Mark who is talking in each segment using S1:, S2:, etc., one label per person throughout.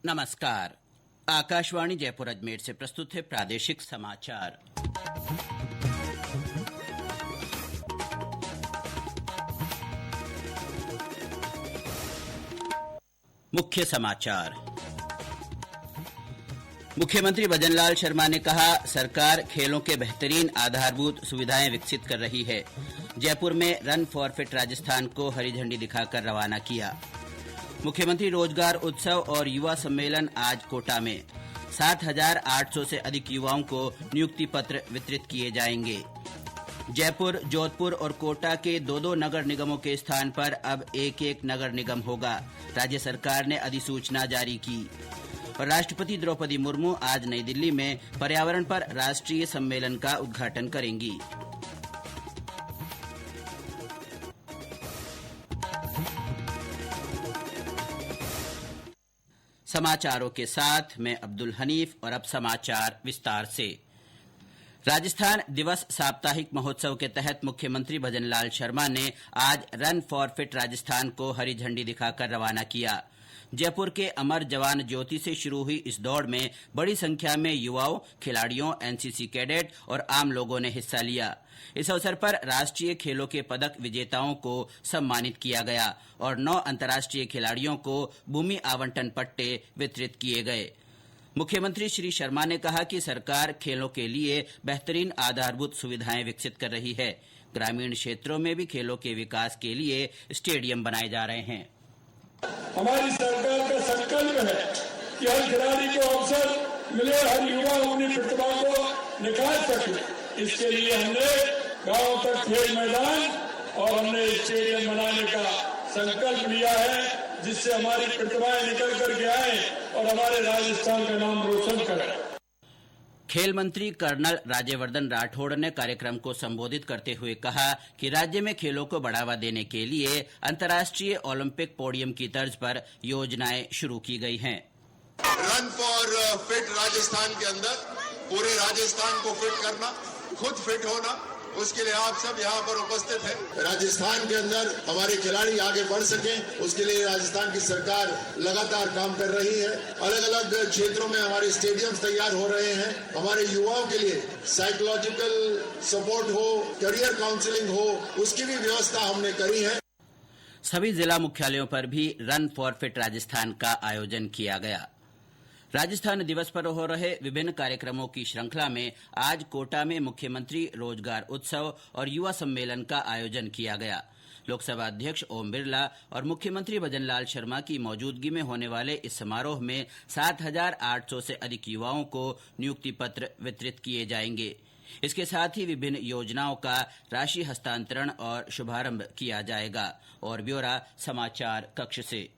S1: नमस्कार। आकाशवाणी जयपुर अजमेर से प्रस्तुत है प्रादेशिक समाचार। मुख्य समाचार। मुख्यमंत्री भजनलाल शर्मा ने कहा, सरकार खेलों के बेहतरीन आधारभूत सुविधाएं विकसित कर रही है। जयपुर में रन फॉर फिट राजस्थान को हरी झंडी दिखाकर रवाना किया। मुख्यमंत्री रोजगार उत्सव और युवा सम्मेलन आज कोटा में 7,800 से अधिक युवाओं को नियुक्ति पत्र वितरित किए जाएंगे। जयपुर, जोधपुर और कोटा के 2-2 नगर निगमों के स्थान पर अब एक नगर निगम होगा। राज्य सरकार ने अधिसूचना जारी की। और राष्ट्रपति द्रौपदी मुर्मू आज नई दिल्ली में पर्यावरण पर राष्ट्रीय सम्मेलन का उद्घाटन करेंगी। समाचारों के साथ मैं अब्दुल हनीफ और अब समाचार विस्तार से। राजस्थान दिवस साप्ताहिक महोत्सव के तहत मुख्यमंत्री भजनलाल शर्मा ने आज रन फॉर फिट राजस्थान को हरी झंडी दिखाकर रवाना किया। जयपुर के अमर जवान ज्योति से शुरू हुई इस दौड़ में बड़ी संख्या में युवाओं, खिलाड़ियों, एनसीसी कैडेट और आम लोगों ने हिस्सा लिया। इस अवसर पर राष्ट्रीय खेलों के पदक विजेताओं को सम्मानित किया गया और 9 अंतर्राष्ट्रीय खिलाड़ियों को भूमि आवंटन पट्टे वितरित किए गए। मुख्यमंत्री श्री शर्मा ने कहा कि सरकार खेलों के लिए बेहतरीन आधारभूत सुविधाएं विकसित कर रही है। ग्रामीण क्षेत्रों में भी खेलों के विकास के लिए स्टेडियम बनाए जा रहे हैं।
S2: हमारी सरकार का संकल्प है कि हर खिलाड़ी को अवसर मिले, हर युवा अपनी प्रतिभा को निखार सके। इसके लिए हमने गांव तक खेल मैदान और हमने स्टेडियम बनाने का संकल्प लिया है, जिससे हमारी प्रतिभाएं निकल करके आए और हमारे राजस्थान का नाम रोशन करें।
S1: खेल मंत्री कर्नल राज्यवर्धन राठौड़ ने कार्यक्रम को संबोधित करते हुए कहा कि राज्य में खेलों को बढ़ावा देने के लिए अंतर्राष्ट्रीय ओलंपिक पोडियम की तर्ज पर योजनाएं शुरू की गई हैं।
S3: रन फॉर फिट राजस्थान के अंदर पूरे राजस्थान को फिट करना, खुद फिट होना, उसके लिए आप सब यहाँ पर उपस्थित हैं। राजस्थान के अंदर हमारे खिलाड़ी आगे बढ़ सकें, उसके लिए राजस्थान की सरकार लगातार काम कर रही है। अलग अलग क्षेत्रों में हमारे स्टेडियम्स तैयार हो रहे हैं। हमारे युवाओं के लिए साइकोलॉजिकल सपोर्ट हो, करियर काउंसलिंग हो, उसकी भी व्यवस्था हमने करी है।
S1: सभी जिला मुख्यालयों पर भी रन फॉर फिट राजस्थान का आयोजन किया गया। राजस्थान दिवस पर हो रहे विभिन्न कार्यक्रमों की श्रृंखला में आज कोटा में मुख्यमंत्री रोजगार उत्सव और युवा सम्मेलन का आयोजन किया गया। लोकसभा अध्यक्ष ओम बिरला और मुख्यमंत्री भजनलाल शर्मा की मौजूदगी में होने वाले इस समारोह में 7,800 से अधिक युवाओं को नियुक्ति पत्र वितरित किए जाएंगे। इसके साथ ही विभिन्न योजनाओं का राशि हस्तांतरण और शुभारंभ किया जाएगा। और ब्यौरा समाचार कक्ष से।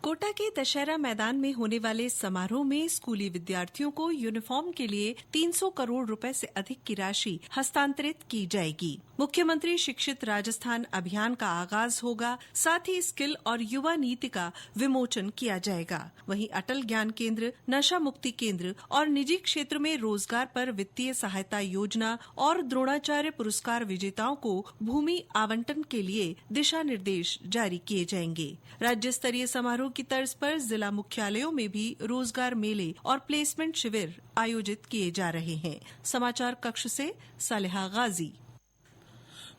S4: कोटा के दशहरा मैदान में होने वाले समारोह में स्कूली विद्यार्थियों को यूनिफॉर्म के लिए 300 करोड़ रुपए से अधिक की राशि हस्तांतरित की जाएगी। मुख्यमंत्री शिक्षित राजस्थान अभियान का आगाज होगा। साथ ही स्किल और युवा नीति का विमोचन किया जाएगा। वहीं अटल ज्ञान केंद्र, नशा मुक्ति केंद्र और निजी क्षेत्र में रोजगार पर वित्तीय सहायता योजना और द्रोणाचार्य पुरस्कार विजेताओं को भूमि आवंटन के लिए दिशा निर्देश जारी किए जाएंगे। राज्य स्तरीय समारोह की तर्ज पर जिला मुख्यालयों में भी रोजगार मेले और प्लेसमेंट शिविर आयोजित किए जा रहे हैं। समाचार कक्ष से सालेहा गाजी।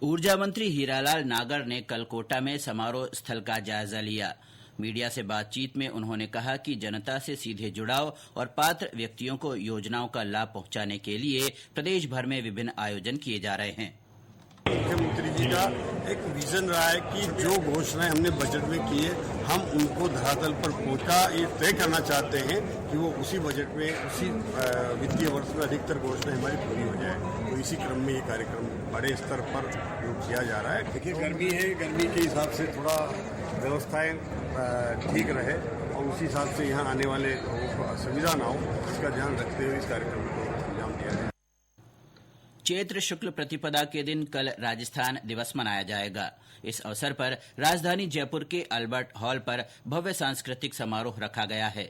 S1: ऊर्जा मंत्री हीरालाल नागर ने कल कोटा में समारोह स्थल का जायजा लिया। मीडिया से बातचीत में उन्होंने कहा कि जनता से सीधे जुड़ाव और पात्र व्यक्तियों को योजनाओं का लाभ पहुंचाने के लिए प्रदेश भर में विभिन्न आयोजन किए जा रहे हैं।
S5: मुख्यमंत्री जी का एक विजन रहा है कि जो घोषणाएं हमने बजट में की है, हम उनको धरातल पर पहुंचा ये तय करना चाहते हैं कि वो उसी बजट में, उसी वित्तीय वर्ष में अधिकतर घोषणाएं हमारी पूरी हो जाए। तो इसी क्रम में ये कार्यक्रम बड़े स्तर पर किया जा रहा है। देखिए, गर्मी है, गर्मी के हिसाब से थोड़ा व्यवस्थाएं ठीक रहे और उसी हिसाब से यहाँ आने वाले लोगों को असुविधा ना हो, इसका ध्यान रखते हुए इस कार्यक्रम को अंजाम दिया जाए।
S1: चैत्र शुक्ल प्रतिपदा के दिन कल राजस्थान दिवस मनाया जाएगा। इस अवसर पर राजधानी जयपुर के अल्बर्ट हॉल पर भव्य सांस्कृतिक समारोह रखा गया है।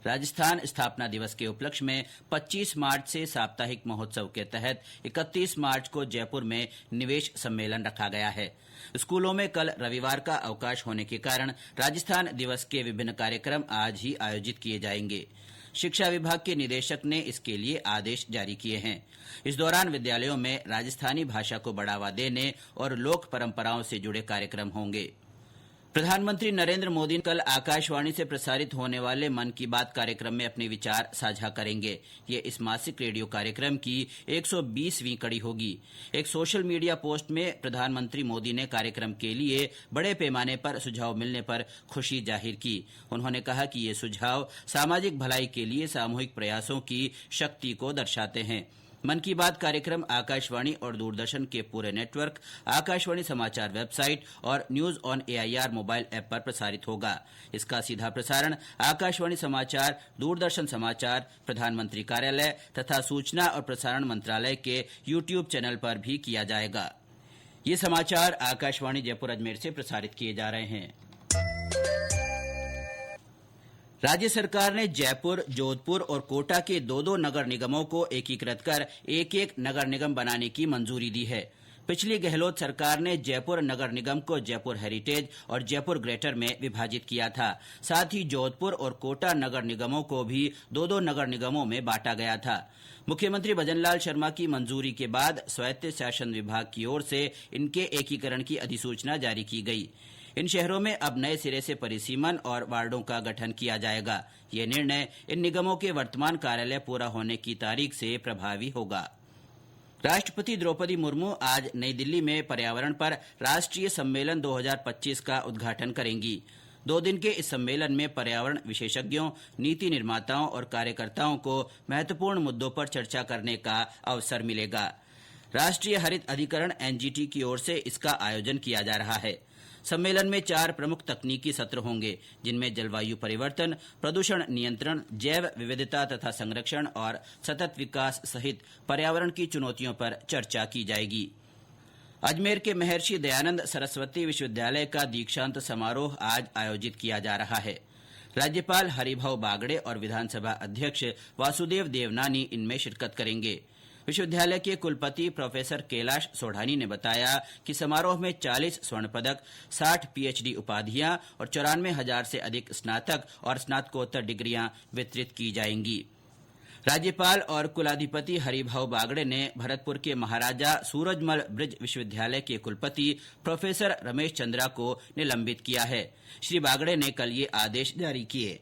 S1: राजस्थान स्थापना दिवस के उपलक्ष्य में 25 मार्च से साप्ताहिक महोत्सव के तहत 31 मार्च को जयपुर में निवेश सम्मेलन रखा गया है। स्कूलों में कल रविवार का अवकाश होने के कारण राजस्थान दिवस के विभिन्न कार्यक्रम आज ही आयोजित किए जाएंगे। शिक्षा विभाग के निदेशक ने इसके लिए आदेश जारी किए हैं। इस दौरान विद्यालयों में राजस्थानी भाषा को बढ़ावा देने और लोक परंपराओं से जुड़े कार्यक्रम होंगे। प्रधानमंत्री नरेंद्र मोदी कल आकाशवाणी से प्रसारित होने वाले मन की बात कार्यक्रम में अपने विचार साझा करेंगे। ये इस मासिक रेडियो कार्यक्रम की 120वीं कड़ी होगी। एक सोशल मीडिया पोस्ट में प्रधानमंत्री मोदी ने कार्यक्रम के लिए बड़े पैमाने पर सुझाव मिलने पर खुशी जाहिर की। उन्होंने कहा कि ये सुझाव सामाजिक भलाई के लिए सामूहिक प्रयासों की शक्ति को दर्शाते हैं। मन की बात कार्यक्रम आकाशवाणी और दूरदर्शन के पूरे नेटवर्क, आकाशवाणी समाचार वेबसाइट और news on AIR mobile app पर प्रसारित होगा। इसका सीधा प्रसारण आकाशवाणी समाचार, दूरदर्शन समाचार, प्रधानमंत्री कार्यालय तथा सूचना और प्रसारण मंत्रालय के YouTube चैनल पर भी किया जाएगा। ये समाचार आकाशवाणी जयपुर अजमेर से प्रसारित किए जा रहे हैं। राज्य सरकार ने जयपुर, जोधपुर और कोटा के 2 नगर निगमों को एकीकृत कर एक नगर निगम बनाने की मंजूरी दी है। पिछली गहलोत सरकार ने जयपुर नगर निगम को जयपुर हेरिटेज और जयपुर ग्रेटर में विभाजित किया था। साथ ही जोधपुर और कोटा नगर निगमों को भी 2 नगर निगमों में बांटा गया था। मुख्यमंत्री भजनलाल शर्मा की मंजूरी के बाद स्वायत्त शासन विभाग की ओर से इनके एकीकरण की अधिसूचना जारी की गई। इन शहरों में अब नए सिरे से परिसीमन और वार्डों का गठन किया जाएगा। ये निर्णय इन निगमों के वर्तमान कार्यालय पूरा होने की तारीख से प्रभावी होगा। राष्ट्रपति द्रौपदी मुर्मू आज नई दिल्ली में पर्यावरण पर राष्ट्रीय सम्मेलन 2025 का उद्घाटन करेंगी। 2 दिन के इस सम्मेलन में पर्यावरण विशेषज्ञों, नीति निर्माताओं और कार्यकर्ताओं को महत्वपूर्ण मुद्दों पर चर्चा करने का अवसर मिलेगा। राष्ट्रीय हरित अधिकरण NGT की ओर से इसका आयोजन किया जा रहा है। सम्मेलन में 4 प्रमुख तकनीकी सत्र होंगे, जिनमें जलवायु परिवर्तन, प्रदूषण नियंत्रण, जैव विविधता तथा संरक्षण और सतत विकास सहित पर्यावरण की चुनौतियों पर चर्चा की जाएगी। अजमेर के महर्षि दयानंद सरस्वती विश्वविद्यालय का दीक्षांत समारोह आज आयोजित किया जा रहा है। राज्यपाल हरिभाऊ बागड़े और विधानसभा अध्यक्ष वासुदेव देवनानी इनमें शिरकत करेंगे। विश्वविद्यालय के कुलपति प्रोफेसर कैलाश सोढ़ानी ने बताया कि समारोह में 40 स्वर्ण पदक, 60 PhD उपाधियां और 94,000 से अधिक स्नातक और स्नातकोत्तर डिग्रियां वितरित की जाएंगी। राज्यपाल और कुलाधिपति हरिभाऊ बागड़े ने भरतपुर के महाराजा सूरजमल ब्रिज विश्वविद्यालय के कुलपति प्रोफेसर रमेश चंद्रा को निलंबित किया है। श्री बागड़े ने कल ये आदेश जारी किए।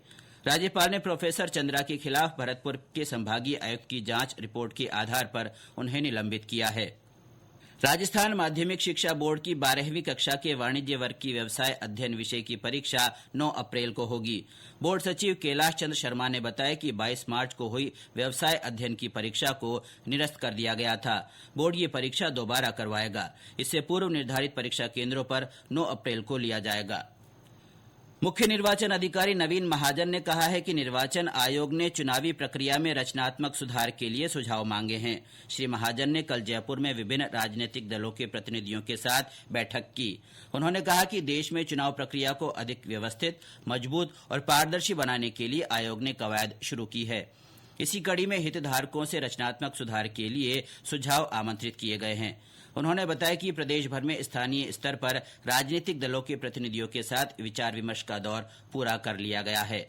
S1: राज्यपाल ने प्रोफेसर चंद्रा के खिलाफ भरतपुर के संभागीय आयुक्त की जांच रिपोर्ट के आधार पर उन्हें निलंबित किया है। राजस्थान माध्यमिक शिक्षा बोर्ड की 12वीं कक्षा के वाणिज्य वर्ग की व्यवसाय अध्ययन विषय की परीक्षा 9 अप्रैल को होगी। बोर्ड सचिव कैलाश चंद्र शर्मा ने बताया कि 22 मार्च को हुई व्यवसाय अध्ययन की परीक्षा को निरस्त कर दिया गया था। बोर्ड ये परीक्षा दोबारा करवाएगा। इससे पूर्व निर्धारित परीक्षा केंद्रों पर 9 अप्रैल को लिया जाएगा। मुख्य निर्वाचन अधिकारी नवीन महाजन ने कहा है कि निर्वाचन आयोग ने चुनावी प्रक्रिया में रचनात्मक सुधार के लिए सुझाव मांगे हैं। श्री महाजन ने कल जयपुर में विभिन्न राजनीतिक दलों के प्रतिनिधियों के साथ बैठक की। उन्होंने कहा कि देश में चुनाव प्रक्रिया को अधिक व्यवस्थित, मजबूत और पारदर्शी बनाने के लिए आयोग ने कवायद शुरू की है। इसी कड़ी में हितधारकों से रचनात्मक सुधार के लिए सुझाव आमंत्रित किए गए हैं। उन्होंने बताया कि प्रदेश भर में स्थानीय स्तर पर राजनीतिक दलों के प्रतिनिधियों के साथ विचार विमर्श का दौर पूरा कर लिया गया है।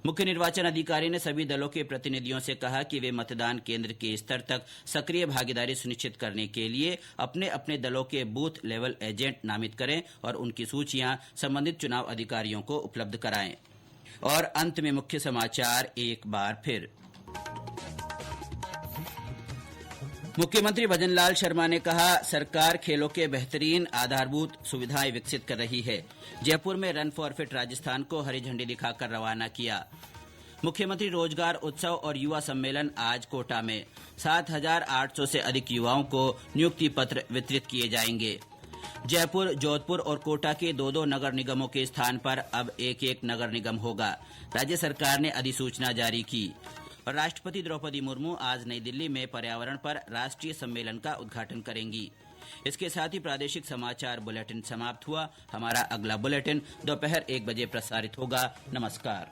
S1: मुख्य निर्वाचन अधिकारी ने सभी दलों के प्रतिनिधियों से कहा कि वे मतदान केंद्र के स्तर तक सक्रिय भागीदारी सुनिश्चित करने के लिए अपने अपने दलों के बूथ लेवल एजेंट नामित करें और उनकी सूचियां संबंधित चुनाव अधिकारियों को उपलब्ध कराएं। और अंत में मुख्य समाचार एक बार फिर। मुख्यमंत्री भजनलाल शर्मा ने कहा, सरकार खेलों के बेहतरीन आधारभूत सुविधाएं विकसित कर रही है। जयपुर में रन फॉर फिट राजस्थान को हरी झंडी दिखाकर रवाना किया। मुख्यमंत्री रोजगार उत्सव और युवा सम्मेलन आज कोटा में 7,800 से अधिक युवाओं को नियुक्ति पत्र वितरित किए जाएंगे। जयपुर, जोधपुर और कोटा के 2 नगर निगमों के स्थान पर अब एक नगर निगम होगा। राज्य सरकार ने अधिसूचना जारी की। और राष्ट्रपति द्रौपदी मुर्मू आज नई दिल्ली में पर्यावरण पर राष्ट्रीय सम्मेलन का उद्घाटन करेंगी। इसके साथ ही प्रादेशिक समाचार बुलेटिन समाप्त हुआ। हमारा अगला बुलेटिन दोपहर 1 बजे प्रसारित होगा। नमस्कार।